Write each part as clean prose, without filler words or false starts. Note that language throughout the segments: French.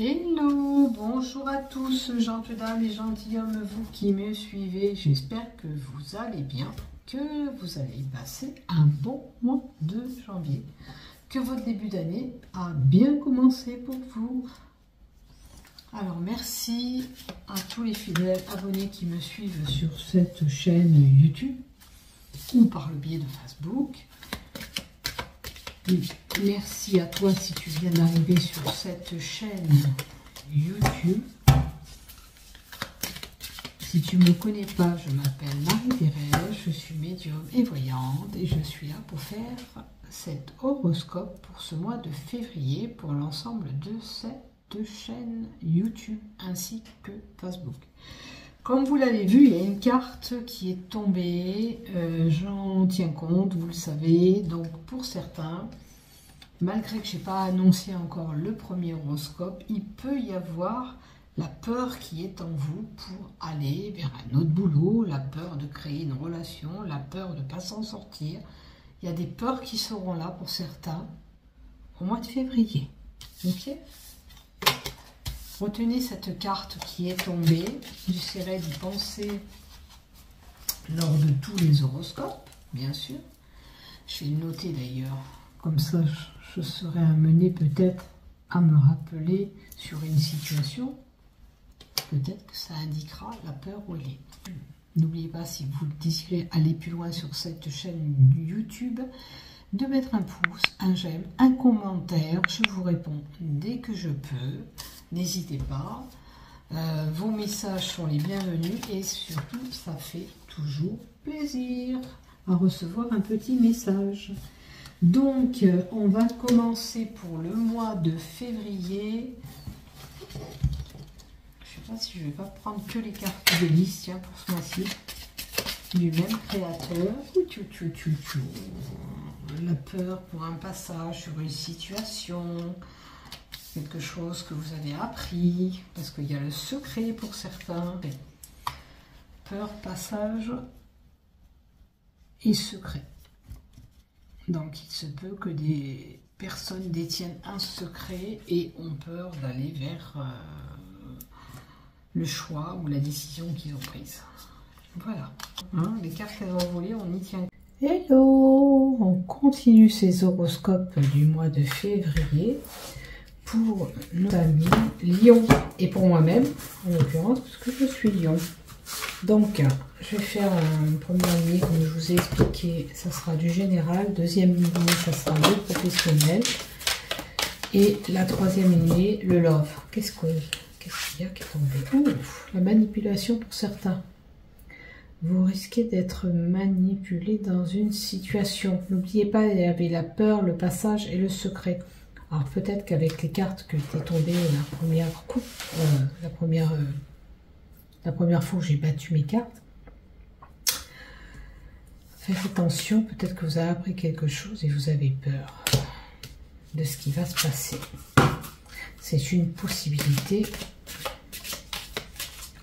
Hello, bonjour à tous, gentes dames et gentilshommes, vous qui me suivez. J'espère que vous allez bien, que vous allez passer un bon mois de janvier, que votre début d'année a bien commencé pour vous. Alors merci à tous les fidèles abonnés qui me suivent sur cette chaîne YouTube ou par le biais de Facebook. Et merci à toi si tu viens d'arriver sur cette chaîne YouTube. Si tu ne me connais pas, je m'appelle Marie-Thérèse, je suis médium et voyante et je suis là pour faire cet horoscope pour ce mois de février pour l'ensemble de cette chaîne YouTube ainsi que Facebook. Comme vous l'avez vu, il y a une carte qui est tombée, j'en tiens compte, vous le savez. Donc pour certains, malgré que je n'ai pas annoncé encore le premier horoscope, il peut y avoir la peur qui est en vous pour aller vers un autre boulot, la peur de créer une relation, la peur de ne pas s'en sortir. Il y a des peurs qui seront là pour certains au mois de février. Ok ? Retenez cette carte qui est tombée. J'essaierai d'y penser lors de tous les horoscopes, bien sûr. Je vais le noter d'ailleurs. Comme ça, je serai amenée peut-être à me rappeler sur une situation. Peut-être que ça indiquera la peur où elle est. N'oubliez pas, si vous désirez aller plus loin sur cette chaîne YouTube, de mettre un pouce, un j'aime, un commentaire. Je vous réponds dès que je peux. N'hésitez pas, vos messages sont les bienvenus et surtout ça fait toujours plaisir à recevoir un petit message. Donc on va commencer pour le mois de février. Je ne sais pas si je ne vais pas prendre que les cartes de liste, tiens, pour ce mois-ci, du même créateur. La peur pour un passage sur une situation. Quelque chose que vous avez appris, parce qu'il y a le secret pour certains. Peur, passage et secret. Donc il se peut que des personnes détiennent un secret et ont peur d'aller vers le choix ou la décision qu'ils ont prise. Voilà. Hein, les cartes qu'elles ont volées, on y tient. Hello! On continue ces horoscopes du mois de février. Pour nos amis Lion et pour moi-même, en l'occurrence, parce que je suis Lion. Donc, je vais faire une première lignée, comme je vous ai expliqué, ça sera du général. Deuxième lignée, ça sera le professionnel. Et la troisième lignée, le love. Qu'est-ce qu'il y a qui est tombé? Ouf, la manipulation pour certains. Vous risquez d'être manipulé dans une situation. N'oubliez pas, il y avait la peur, le passage et le secret. Alors peut-être qu'avec les cartes que t'es tombé la première fois que j'ai battu mes cartes, faites attention, peut-être que vous avez appris quelque chose et vous avez peur de ce qui va se passer. C'est une possibilité.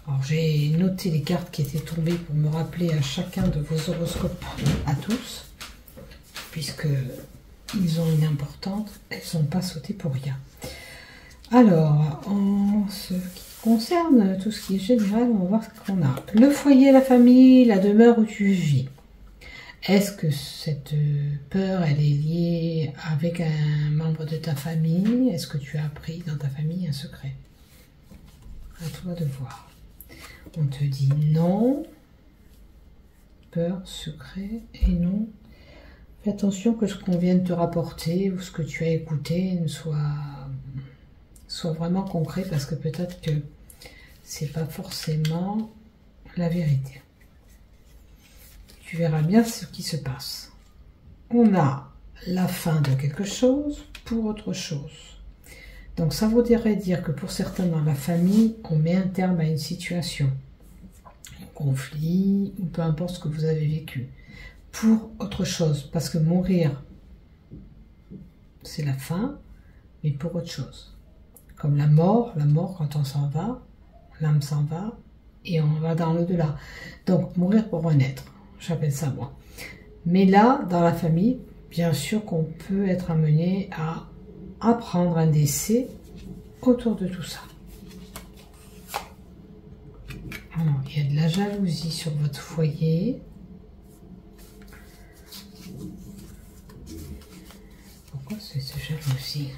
Alors j'ai noté les cartes qui étaient tombées pour me rappeler à chacun de vos horoscopes, à tous, puisque ils ont une importante, elles ne sont pas sautées pour rien. Alors, en ce qui concerne tout ce qui est général, on va voir ce qu'on a. Le foyer, la famille, la demeure où tu vis. Est-ce que cette peur, elle est liée avec un membre de ta famille? Est-ce que tu as appris dans ta famille un secret? À toi de voir. On te dit non. Peur, secret et non. Fais attention que ce qu'on vient de te rapporter ou ce que tu as écouté soit vraiment concret, parce que peut-être que c'est pas forcément la vérité. Tu verras bien ce qui se passe. On a la fin de quelque chose pour autre chose. Donc ça voudrait dire que pour certains dans la famille, on met un terme à une situation, un conflit ou peu importe ce que vous avez vécu. Pour autre chose, parce que mourir, c'est la fin, mais pour autre chose. Comme la mort quand on s'en va, l'âme s'en va, et on va dans l'au-delà. Donc, mourir pour renaître, j'appelle ça moi. Mais là, dans la famille, bien sûr qu'on peut être amené à apprendre un décès autour de tout ça. Alors, il y a de la jalousie sur votre foyer. Pourquoi c'est cette jalousie?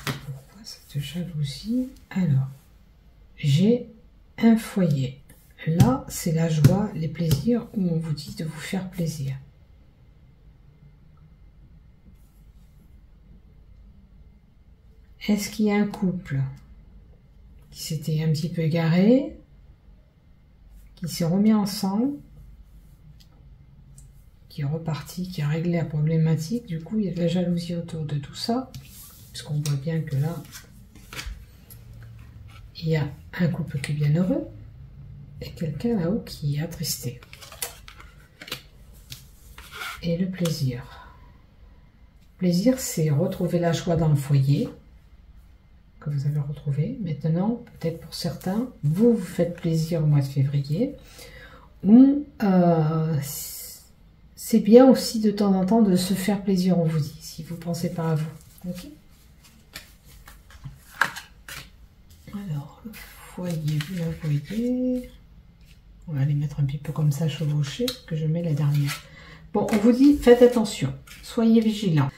Pourquoi cette jalousie? Alors, j'ai un foyer. Là, c'est la joie, les plaisirs où on vous dit de vous faire plaisir. Est-ce qu'il y a un couple qui s'était un petit peu égaré, qui s'est remis ensemble, qui est reparti, qui a réglé la problématique? Du coup, il y a de la jalousie autour de tout ça, puisqu'on voit bien que là, il y a un couple qui est bien heureux, et quelqu'un là-haut qui est attristé. Et le plaisir. Plaisir, c'est retrouver la joie dans le foyer, que vous avez retrouvé. Maintenant, peut-être pour certains, vous vous faites plaisir au mois de février, ou c'est bien aussi de temps en temps de se faire plaisir, on vous dit, si vous pensez pas à vous. Ok. Alors, le foyer, vous la voyez. On va les mettre un petit peu comme ça, chevauchés, que je mets la dernière. Bon, on vous dit, faites attention, soyez vigilants.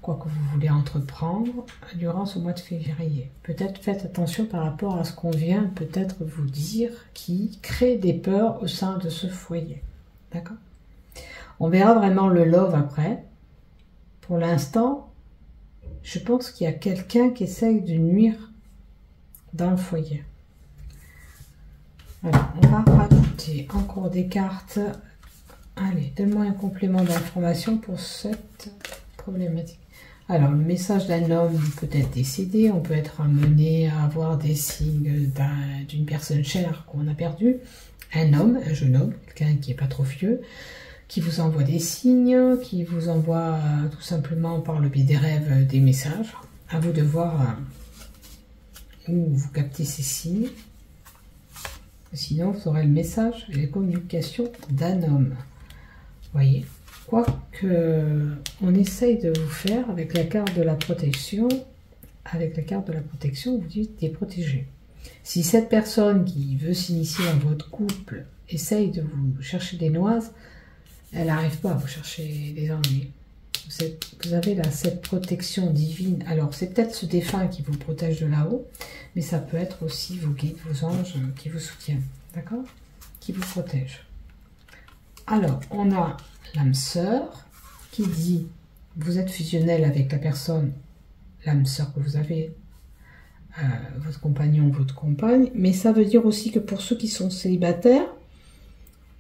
Quoi que vous voulez entreprendre durant ce mois de février. Peut-être faites attention par rapport à ce qu'on vient peut-être vous dire qui crée des peurs au sein de ce foyer. D'accord? On verra vraiment le love après. Pour l'instant, je pense qu'il y a quelqu'un qui essaye de nuire dans le foyer. Alors, on va rajouter encore des cartes. Allez, donne-moi un complément d'information pour cette problématique. Alors, le message d'un homme peut être décédé, on peut être amené à avoir des signes d'une personne chère qu'on a perdue. Un homme, un jeune homme, quelqu'un qui n'est pas trop vieux, qui vous envoie des signes, qui vous envoie tout simplement par le biais des rêves des messages. À vous de voir où vous captez ces signes. Sinon, vous aurez le message et les communications d'un homme. Voyez, quoi que on essaye de vous faire avec la carte de la protection, vous dites d'être protégé. Si cette personne qui veut s'initier dans votre couple essaye de vous chercher des noises, elle n'arrive pas à vous chercher des ennuis. Vous avez là cette protection divine. Alors, c'est peut-être ce défunt qui vous protège de là-haut, mais ça peut être aussi vos guides, vos anges qui vous soutiennent, d'accord? Qui vous protègent. Alors, on a l'âme sœur qui dit, vous êtes fusionnel avec la personne, l'âme sœur que vous avez, votre compagnon, votre compagne, mais ça veut dire aussi que pour ceux qui sont célibataires,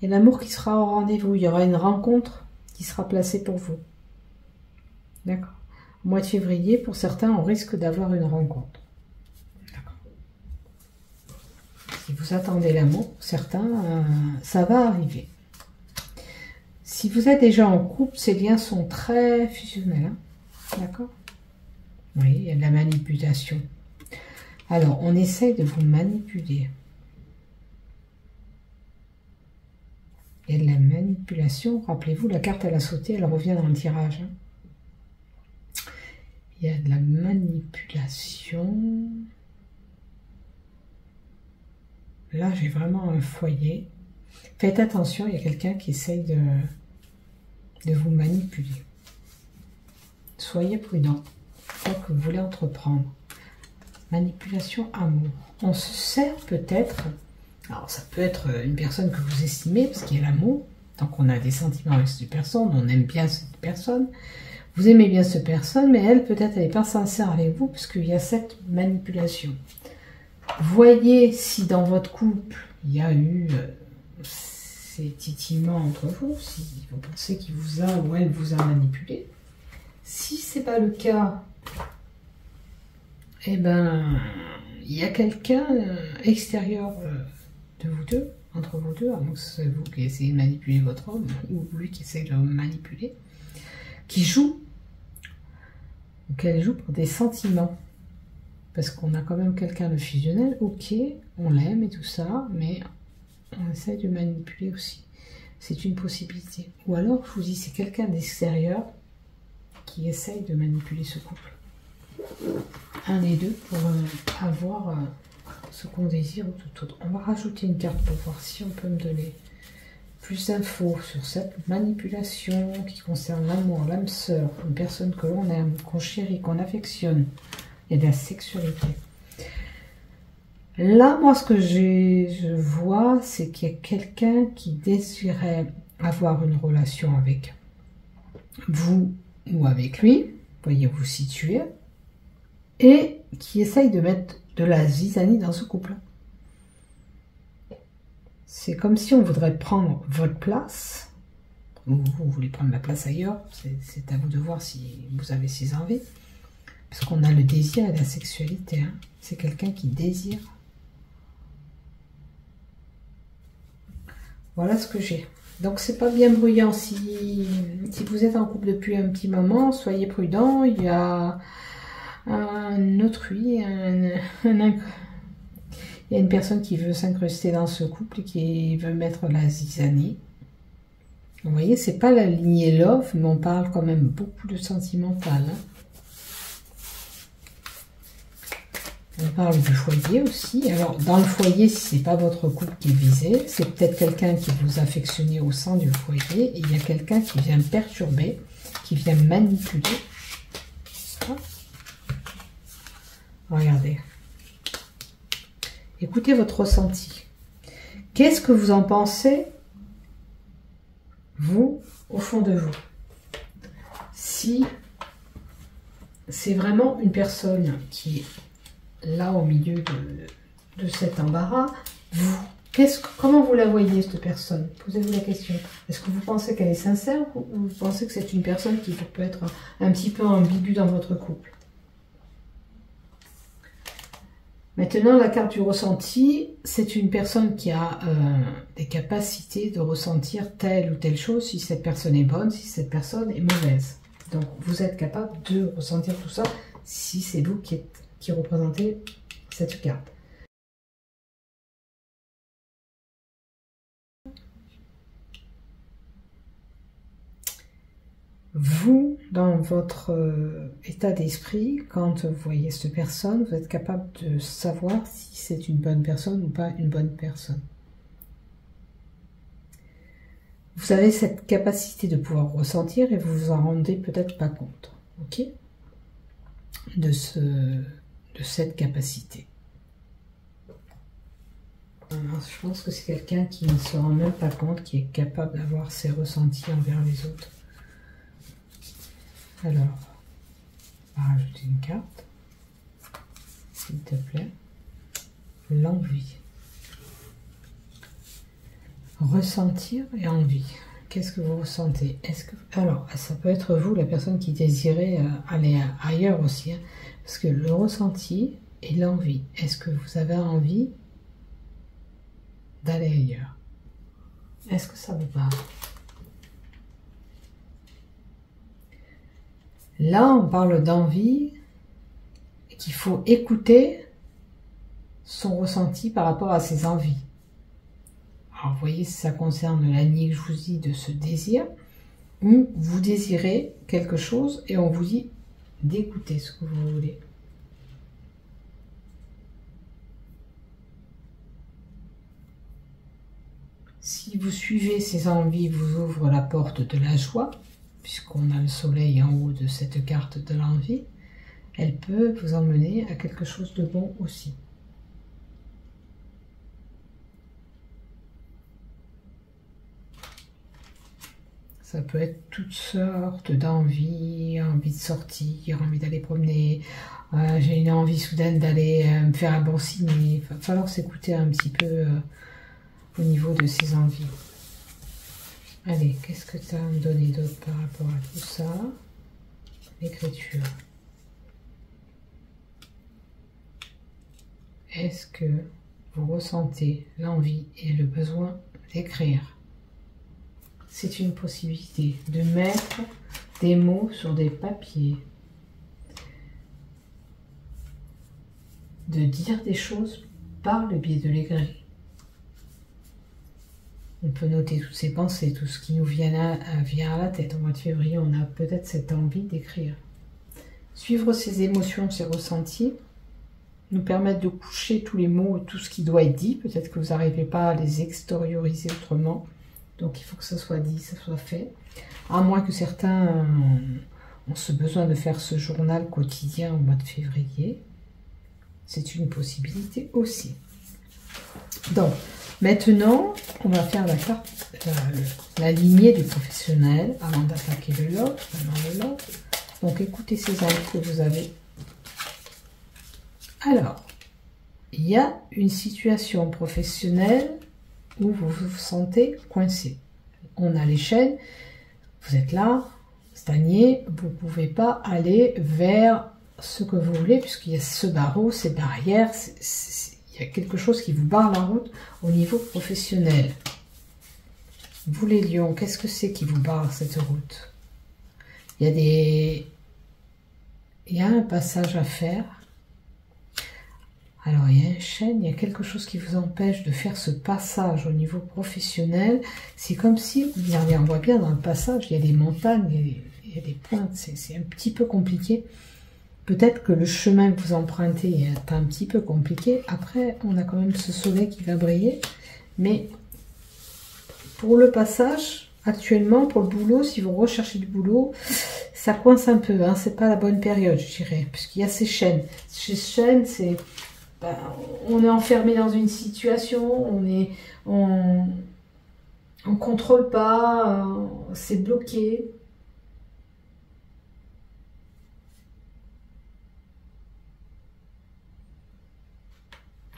il y a l'amour qui sera au rendez-vous, il y aura une rencontre qui sera placée pour vous. D'accord. Au mois de février, pour certains, on risque d'avoir une rencontre. D'accord. Si vous attendez l'amour, certains, ça va arriver. Si vous êtes déjà en couple, ces liens sont très fusionnels. Hein. D'accord. Oui, il y a de la manipulation. Alors, on essaie de vous manipuler. Il y a de la manipulation. Rappelez-vous, la carte, elle a sauté, elle revient dans le tirage. Hein. Il y a de la manipulation. Là, j'ai vraiment un foyer. Faites attention, il y a quelqu'un qui essaye de vous manipuler. Soyez prudent. Quoi que vous voulez entreprendre. Manipulation, amour. On se sert peut-être... Alors, ça peut être une personne que vous estimez, parce qu'il y a l'amour. Tant qu'on a des sentiments avec cette personne, on aime bien cette personne. Vous aimez bien cette personne, mais elle, peut-être, elle n'est pas sincère avec vous, parce qu'il y a cette manipulation. Voyez si dans votre couple, il y a eu ces titillements entre vous, si vous pensez qu'il vous a ou elle vous a manipulé. Si ce n'est pas le cas, eh ben, il y a quelqu'un extérieur de vous deux, entre vous deux, à moins que c'est vous qui essayez de manipuler votre homme, ou lui qui essaie de manipuler, qui joue, ou qu'elle joue pour des sentiments. Parce qu'on a quand même quelqu'un de fusionnel, ok, on l'aime et tout ça, mais on essaie de manipuler aussi. C'est une possibilité. Ou alors, je vous dis, c'est quelqu'un d'extérieur qui essaye de manipuler ce couple. Un des deux pour avoir ce qu'on désire ou tout autre. On va rajouter une carte pour voir si on peut me donner plus d'infos sur cette manipulation qui concerne l'amour, l'âme sœur, une personne que l'on aime, qu'on chérit, qu'on affectionne, et de la sexualité. Là, moi, ce que je vois, c'est qu'il y a quelqu'un qui désirait avoir une relation avec vous ou avec lui, voyez vous situer, et qui essaye de mettre de la zizanie dans ce couple. C'est comme si on voudrait prendre votre place, ou vous voulez prendre la place ailleurs, c'est à vous de voir si vous avez ces envies, parce qu'on a le désir et la sexualité, hein. C'est quelqu'un qui désire. Voilà ce que j'ai. Donc c'est pas bien bruyant. Si vous êtes en couple depuis un petit moment, soyez prudent. Il y a un autrui, il y a une personne qui veut s'incruster dans ce couple et qui veut mettre la zizanie. Vous voyez, c'est pas la lignée love, mais on parle quand même beaucoup de sentimental. Hein. On parle du foyer aussi. Alors, dans le foyer, si ce n'est pas votre couple qui est visé, c'est peut-être quelqu'un qui vous affectionne au sein du foyer. Et il y a quelqu'un qui vient perturber, qui vient manipuler. Ça. Regardez. Écoutez votre ressenti. Qu'est-ce que vous en pensez, vous, au fond de vous? Si c'est vraiment une personne qui est là au milieu de cet embarras, comment vous la voyez, cette personne? Posez-vous la question. Est-ce que vous pensez qu'elle est sincère ou vous pensez que c'est une personne qui peut être un petit peu ambiguë dans votre couple? Maintenant, la carte du ressenti, c'est une personne qui a des capacités de ressentir telle ou telle chose, si cette personne est bonne, si cette personne est mauvaise. Donc, vous êtes capable de ressentir tout ça si c'est vous qui représentez cette carte. Vous, dans votre état d'esprit, quand vous voyez cette personne, vous êtes capable de savoir si c'est une bonne personne ou pas une bonne personne. Vous avez cette capacité de pouvoir ressentir et vous vous en rendez peut-être pas compte, ok, de cette capacité. Alors, je pense que c'est quelqu'un qui ne se rend même pas compte, qui est capable d'avoir ses ressentis envers les autres. Alors, on va rajouter une carte, s'il te plaît. L'envie. Ressentir et envie. Qu'est-ce que vous ressentez? Alors, ça peut être vous, la personne qui désirait aller ailleurs aussi. Hein, parce que le ressenti et l'envie. Est-ce que vous avez envie d'aller ailleurs? Est-ce que ça vous parle? Là, on parle d'envie et qu'il faut écouter son ressenti par rapport à ses envies. Alors, vous voyez, si ça concerne la lignée que je vous dis de ce désir, où vous désirez quelque chose et on vous dit d'écouter ce que vous voulez. Si vous suivez ces envies, vous ouvre la porte de la joie, puisqu'on a le soleil en haut de cette carte de l'envie, elle peut vous emmener à quelque chose de bon aussi. Ça peut être toutes sortes d'envies, envie de sortir, envie d'aller promener, j'ai une envie soudaine d'aller me faire un bon ciné. Il va falloir s'écouter un petit peu au niveau de ces envies. Allez, qu'est-ce que tu as à me donner d'autre par rapport à tout ça? L'écriture. Est-ce que vous ressentez l'envie et le besoin d'écrire? C'est une possibilité de mettre des mots sur des papiers, de dire des choses par le biais de l'écrit. On peut noter toutes ces pensées, tout ce qui nous vient à la tête. Au mois de février, on a peut-être cette envie d'écrire. Suivre ses émotions, ses ressentis, nous permettre de coucher tous les mots, tout ce qui doit être dit. Peut-être que vous n'arrivez pas à les extérioriser autrement. Donc il faut que ça soit dit, ça soit fait. À moins que certains ont ce besoin de faire ce journal quotidien au mois de février. C'est une possibilité aussi. Donc, maintenant, on va faire la carte, la lignée du professionnel avant d'attaquer le lot. Donc, écoutez ces infos que vous avez. Alors, il y a une situation professionnelle où vous vous sentez coincé. On a les chaînes, vous êtes là, stagné, vous ne pouvez pas aller vers ce que vous voulez, puisqu'il y a ce barreau, ces barrières, il y a quelque chose qui vous barre la route au niveau professionnel. Vous les lions, qu'est-ce que c'est qui vous barre cette route? Il y a un passage à faire. Alors, il y a une chaîne, il y a quelque chose qui vous empêche de faire ce passage au niveau professionnel. C'est comme si, regardez, on voit bien dans le passage, il y a des montagnes, il y a des pointes, c'est un petit peu compliqué. Peut-être que le chemin que vous empruntez est un petit peu compliqué. Après, on a quand même ce soleil qui va briller. Mais pour le passage, actuellement, pour le boulot, si vous recherchez du boulot, ça coince un peu. Hein, c'est pas la bonne période, je dirais. Puisqu'il y a ces chaînes. Ces chaînes, c'est... on est enfermé dans une situation, on contrôle pas, c'est bloqué.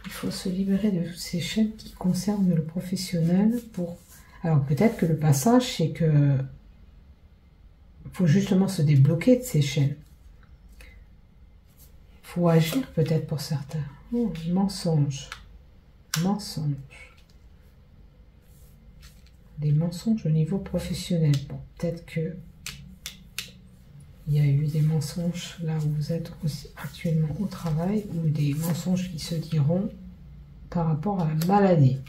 Il faut se libérer de toutes ces chaînes qui concernent le professionnel pour... Alors peut-être que le passage, c'est que faut justement se débloquer de ces chaînes. Il faut agir peut-être pour certains. Oh, mensonge. Mensonge. Des mensonges au niveau professionnel. Bon, peut-être que il y a eu des mensonges là où vous êtes aussi actuellement au travail, ou des mensonges qui se diront par rapport à la maladie.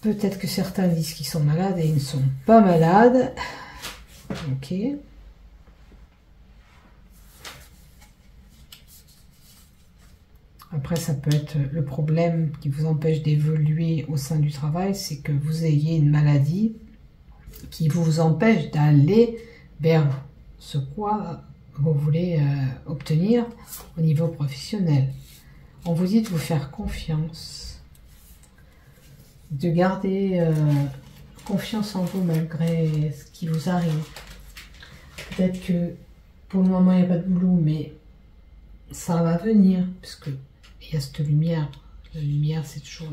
Peut-être que certains disent qu'ils sont malades et ils ne sont pas malades. Ok. Après, ça peut être le problème qui vous empêche d'évoluer au sein du travail, c'est que vous ayez une maladie qui vous empêche d'aller vers ce quoi vous voulez obtenir au niveau professionnel. On vous dit de vous faire confiance, de garder confiance en vous malgré ce qui vous arrive. Peut-être que pour le moment il n'y a pas de boulot, mais ça va venir, parce que il y a cette lumière. La lumière, c'est toujours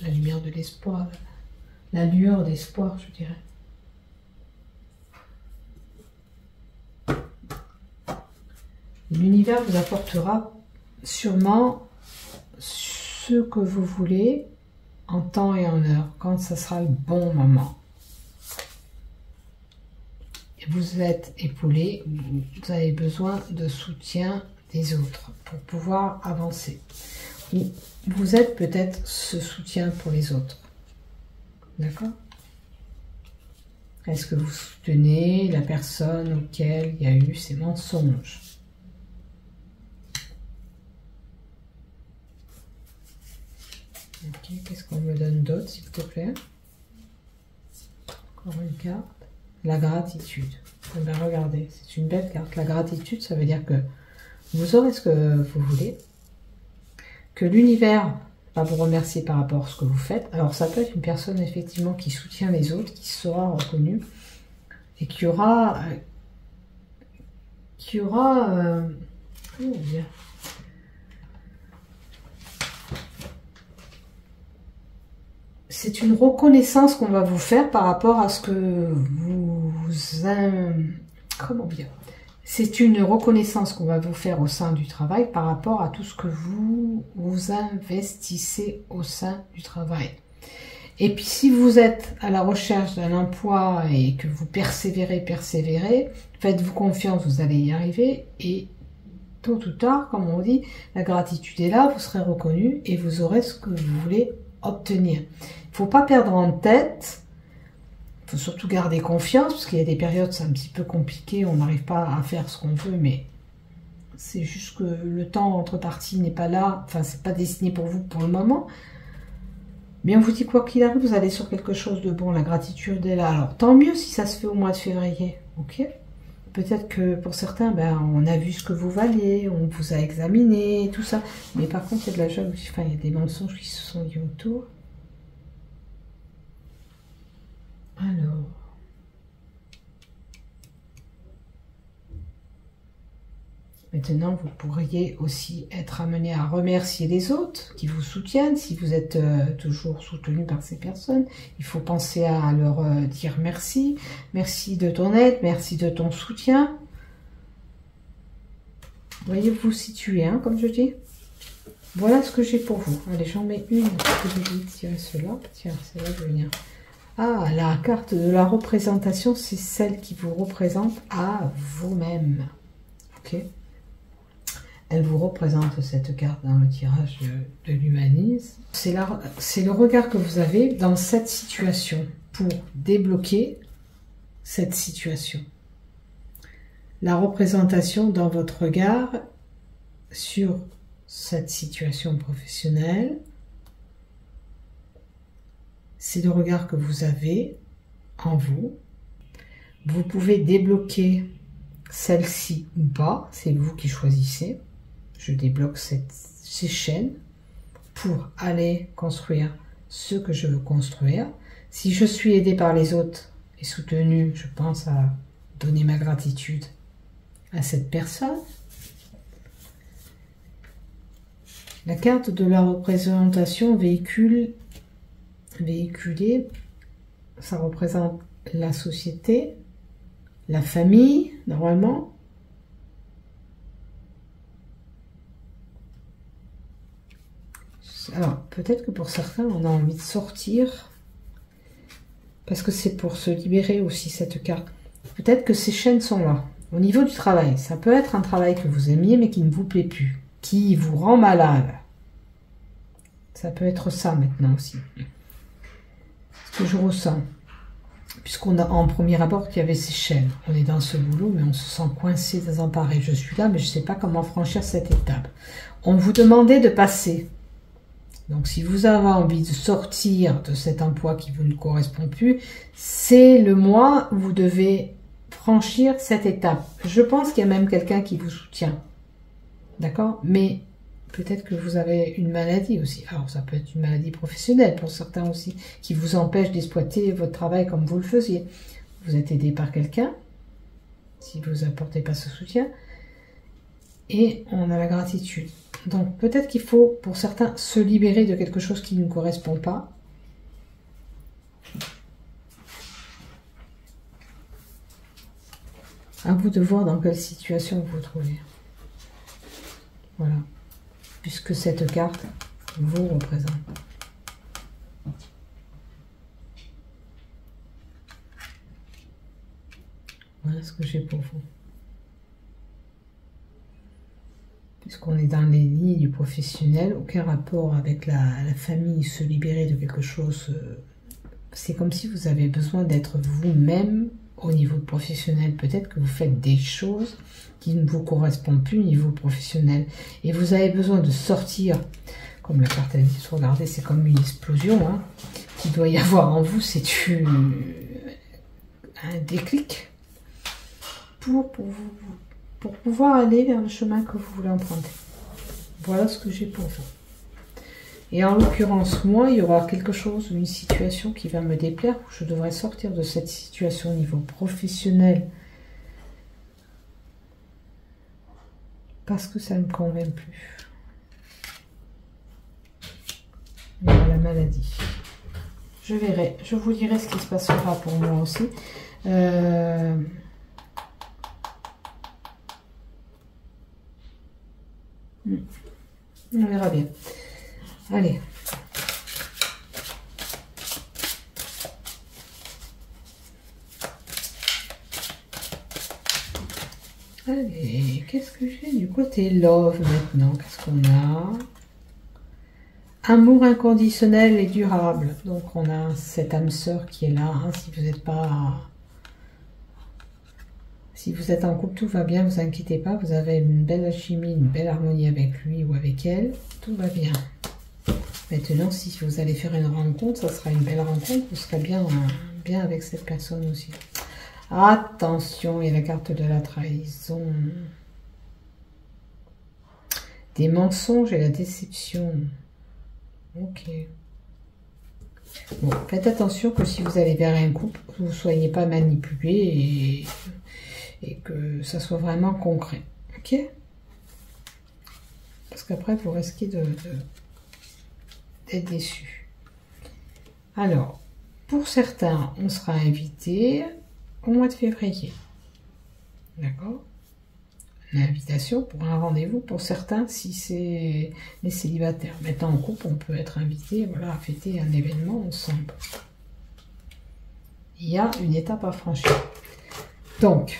la lumière de l'espoir, la lueur d'espoir, je dirais. L'univers vous apportera sûrement ce que vous voulez en temps et en heure, quand ça sera le bon moment. Et vous êtes épaulé, vous avez besoin de soutien des autres pour pouvoir avancer. Vous êtes peut-être ce soutien pour les autres. D'accord? Est-ce que vous soutenez la personne auquel il y a eu ces mensonges? Ok, qu'est-ce qu'on me donne d'autre, s'il te plaît? Encore une carte. La gratitude. Eh bien, regardez, c'est une belle carte. La gratitude, ça veut dire que vous aurez ce que vous voulez, que l'univers va vous remercier par rapport à ce que vous faites. Alors, ça peut être une personne, effectivement, qui soutient les autres, qui sera reconnue, et qui aura... comment dire ? C'est une reconnaissance qu'on va vous faire par rapport à ce que vous... Comment dire ? C'est une reconnaissance qu'on va vous faire au sein du travail par rapport à tout ce que vous investissez au sein du travail. Et puis si vous êtes à la recherche d'un emploi et que vous persévérez, faites-vous confiance, vous allez y arriver. Et tôt ou tard, comme on dit, la gratitude est là, vous serez reconnu et vous aurez ce que vous voulez obtenir. Il ne faut pas perdre en tête. Il faut surtout garder confiance, parce qu'il y a des périodes, c'est un petit peu compliqué, on n'arrive pas à faire ce qu'on veut, mais c'est juste que le temps entre parties n'est pas là, enfin, c'est pas destiné pour vous pour le moment. Mais on vous dit quoi qu'il arrive, vous allez sur quelque chose de bon, la gratitude est là. Alors, tant mieux si ça se fait au mois de février, ok? Peut-être que pour certains, ben, on a vu ce que vous valiez, on vous a examiné, tout ça. Mais par contre, il y a de la jalousie, enfin, il y a des mensonges qui se sont dit autour. Alors, maintenant, vous pourriez aussi être amené à remercier les autres qui vous soutiennent. Si vous êtes toujours soutenu par ces personnes, il faut penser à leur dire merci. Merci de ton aide, merci de ton soutien. Voyez, vous vous situez, hein, comme je dis. Voilà ce que j'ai pour vous. Allez, j'en mets une. Tiens, celle-là. Tiens, celle-là, je vais venir. Ah, la carte de la représentation, c'est celle qui vous représente à vous-même. Ok? Elle vous représente, cette carte, dans le tirage de l'humanisme. C'est le regard que vous avez dans cette situation pour débloquer cette situation. La représentation dans votre regard sur cette situation professionnelle, c'est le regard que vous avez en vous. Vous pouvez débloquer celle-ci ou pas, c'est vous qui choisissez. Je débloque ces chaînes pour aller construire ce que je veux construire. Si je suis aidée par les autres et soutenue, je pense à donner ma gratitude à cette personne. La carte de la représentation véhiculée, ça représente la société, la famille, normalement. Alors, peut-être que pour certains, on a envie de sortir, parce que c'est pour se libérer aussi, cette carte. Peut-être que ces chaînes sont là. Au niveau du travail, ça peut être un travail que vous aimiez, mais qui ne vous plaît plus, qui vous rend malade. Ça peut être ça maintenant aussi. Ce que je ressens. Puisqu'on a en premier abord qu'il y avait ces chaînes. On est dans ce boulot, mais on se sent coincé, désemparé. Je suis là, mais je ne sais pas comment franchir cette étape. On vous demandait de passer. Donc, si vous avez envie de sortir de cet emploi qui vous ne correspond plus, c'est le mois où vous devez franchir cette étape. Je pense qu'il y a même quelqu'un qui vous soutient. D'accord? Mais peut-être que vous avez une maladie aussi. Alors, ça peut être une maladie professionnelle pour certains aussi, qui vous empêche d'exploiter votre travail comme vous le faisiez. Vous êtes aidé par quelqu'un, si vous n'apportez pas ce soutien. Et on a la gratitude. Donc, peut-être qu'il faut, pour certains, se libérer de quelque chose qui ne correspond pas. À vous de voir dans quelle situation vous vous trouvez. Voilà. Puisque cette carte vous représente. Voilà ce que j'ai pour vous. Puisqu'on est dans les lignes du professionnel, aucun rapport avec la famille, se libérer de quelque chose. C'est comme si vous avez besoin d'être vous-même au niveau professionnel. Peut-être que vous faites des choses qui ne vous correspondent plus au niveau professionnel. Et vous avez besoin de sortir, comme la carte a dit, regardez, c'est comme une explosion hein, qu'il doit y avoir en vous. C'est un déclic pour pouvoir aller vers le chemin que vous voulez emprunter. Voilà ce que j'ai pour vous. Et en l'occurrence, moi, il y aura quelque chose, une situation qui va me déplaire, où je devrais sortir de cette situation au niveau professionnel parce que ça ne me convient plus. Voilà, la maladie. Je verrai, je vous dirai ce qui se passera pour moi aussi. On verra bien. Allez. Allez, qu'est-ce que j'ai du côté love maintenant? Qu'est-ce qu'on a? Amour inconditionnel et durable. Donc on a cette âme sœur qui est là. Hein, si vous n'êtes pas... Si vous êtes en couple, tout va bien, vous inquiétez pas. Vous avez une belle alchimie, une belle harmonie avec lui ou avec elle. Tout va bien. Maintenant, si vous allez faire une rencontre, ça sera une belle rencontre. Vous serez bien, bien avec cette personne aussi. Attention, il y a la carte de la trahison. Des mensonges et la déception. Ok. Bon, faites attention que si vous allez vers un couple, vous ne soyez pas manipulé et que ça soit vraiment concret. Ok? Parce qu'après, vous risquez d'être déçu. Alors, pour certains, on sera invité au mois de février. D'accord? Une invitation pour un rendez-vous pour certains si c'est les célibataires. Maintenant en couple, on peut être invité, voilà, à fêter un événement ensemble. Il y a une étape à franchir. Donc,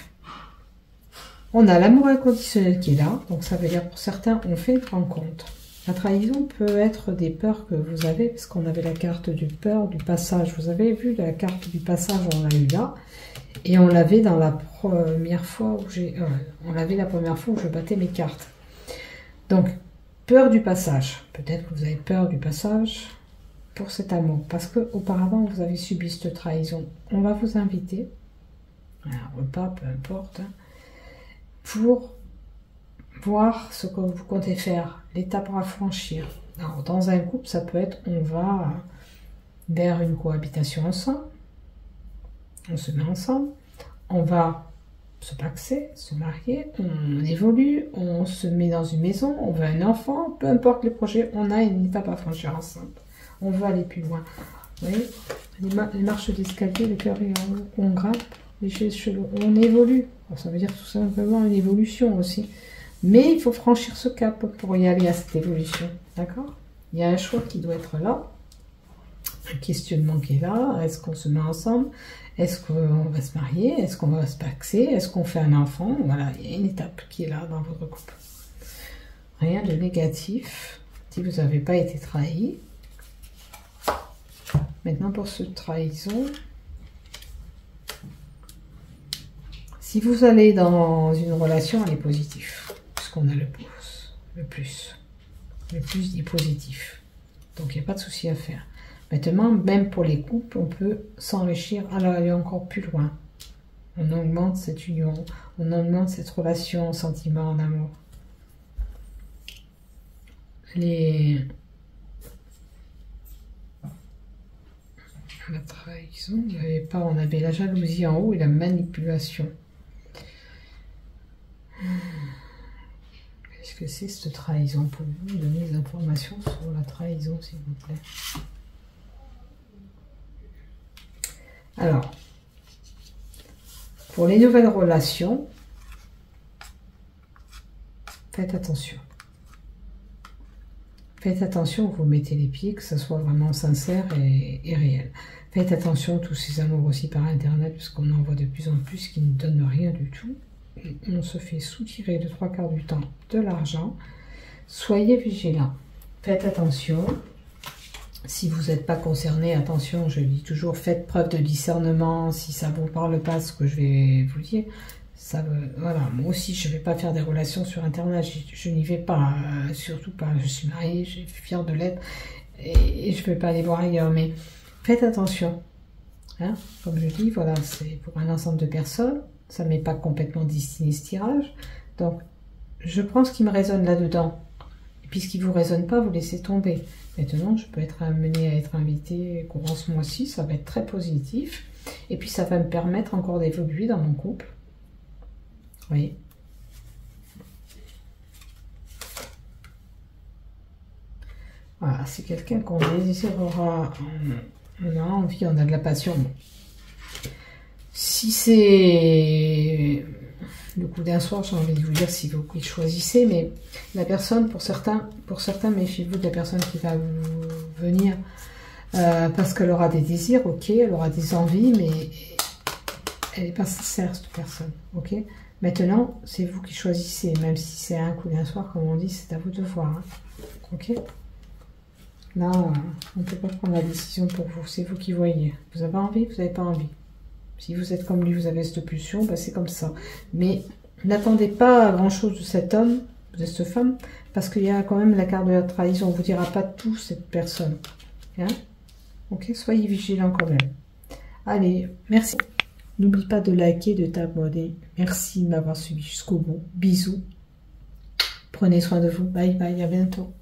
on a l'amour inconditionnel qui est là. Donc ça veut dire pour certains, on fait une rencontre. La trahison peut être des peurs que vous avez, parce qu'on avait la carte du peur, du passage. Vous avez vu la carte du passage, on l'a eu là. Et on l'avait dans la première fois où je battais mes cartes. Donc, peur du passage. Peut-être que vous avez peur du passage pour cet amour. Parce que auparavant vous avez subi cette trahison. On va vous inviter, à un repas, peu importe, hein, pour voir ce que vous comptez faire, l'étape à franchir. Alors, dans un couple, ça peut être, on va vers une cohabitation ensemble. On se met ensemble, on va se paxer, se marier, on évolue, on se met dans une maison, on veut un enfant, peu importe les projets, on a une étape à franchir ensemble. On veut aller plus loin. Vous voyez, les marches d'escalier, le cœur est en haut, on grimpe, les cheveux, on évolue. Alors, ça veut dire tout simplement une évolution aussi. Mais il faut franchir ce cap pour y aller à cette évolution. D'accord? Il y a un choix qui doit être là. Un questionnement qui est là. Est-ce qu'on se met ensemble? Est-ce qu'on va se marier? Est-ce qu'on va se paxer? Est-ce qu'on fait un enfant? Voilà, il y a une étape qui est là dans votre couple. Rien de négatif. Si vous n'avez pas été trahi. Maintenant pour cette trahison. Si vous allez dans une relation, elle est positive. Puisqu'on a le plus. Le plus dit positif. Donc il n'y a pas de souci à faire. Maintenant, même pour les couples, on peut s'enrichir, alors aller encore plus loin. On augmente cette union, on augmente cette relation en sentiment, en amour. La trahison, il n'y avait pas, on avait la jalousie en haut et la manipulation. Qu'est-ce que c'est cette trahison? Pouvez-vous me donner des informations sur la trahison, s'il vous plaît? Alors, pour les nouvelles relations, faites attention. Faites attention où vous mettez les pieds, que ce soit vraiment sincère et réel. Faites attention à tous ces amours aussi par Internet, parce qu'on en voit de plus en plus qui ne donnent rien du tout. On se fait soutirer de 3/4 du temps de l'argent. Soyez vigilants. Faites attention. Si vous n'êtes pas concerné, attention, je dis toujours, faites preuve de discernement. Si ça ne vous parle pas, ce que je vais vous dire, ça, voilà, moi aussi, je ne vais pas faire des relations sur Internet, je n'y vais pas, surtout pas, je suis mariée, je suis fière de l'être, et je ne vais pas aller voir ailleurs, mais faites attention. Hein, comme je dis, voilà, c'est pour un ensemble de personnes, ça ne m'est pas complètement destiné ce tirage, donc je prends ce qui me résonne là-dedans, et puis ce qui ne vous résonne pas, vous laissez tomber. Maintenant, je peux être amenée à être invitée courant ce mois-ci, ça va être très positif. Et puis, ça va me permettre encore d'évoluer dans mon couple. Vous voyez? Voilà, c'est quelqu'un qu'on désirera, on a envie, on a de la passion. Bon. Si c'est le coup d'un soir, j'ai envie de vous dire si vous choisissez, mais la personne, pour certains, méfiez-vous de la personne qui va vous venir parce qu'elle aura des désirs, ok, elle aura des envies, mais elle n'est pas sincère, cette personne, ok. Maintenant, c'est vous qui choisissez, même si c'est un coup d'un soir, comme on dit, c'est à vous de voir, hein, ok. Là, on ne peut pas prendre la décision pour vous. C'est vous qui voyez. Vous avez envie, vous n'avez pas envie. Si vous êtes comme lui, vous avez cette pulsion, ben c'est comme ça. Mais n'attendez pas grand-chose de cet homme, de cette femme, parce qu'il y a quand même la carte de la trahison. On ne vous dira pas tout, cette personne. Hein? Ok, soyez vigilants quand même. Allez, merci. N'oublie pas de liker, de t'abonner. Merci de m'avoir suivi jusqu'au bout. Bisous. Prenez soin de vous. Bye bye, à bientôt.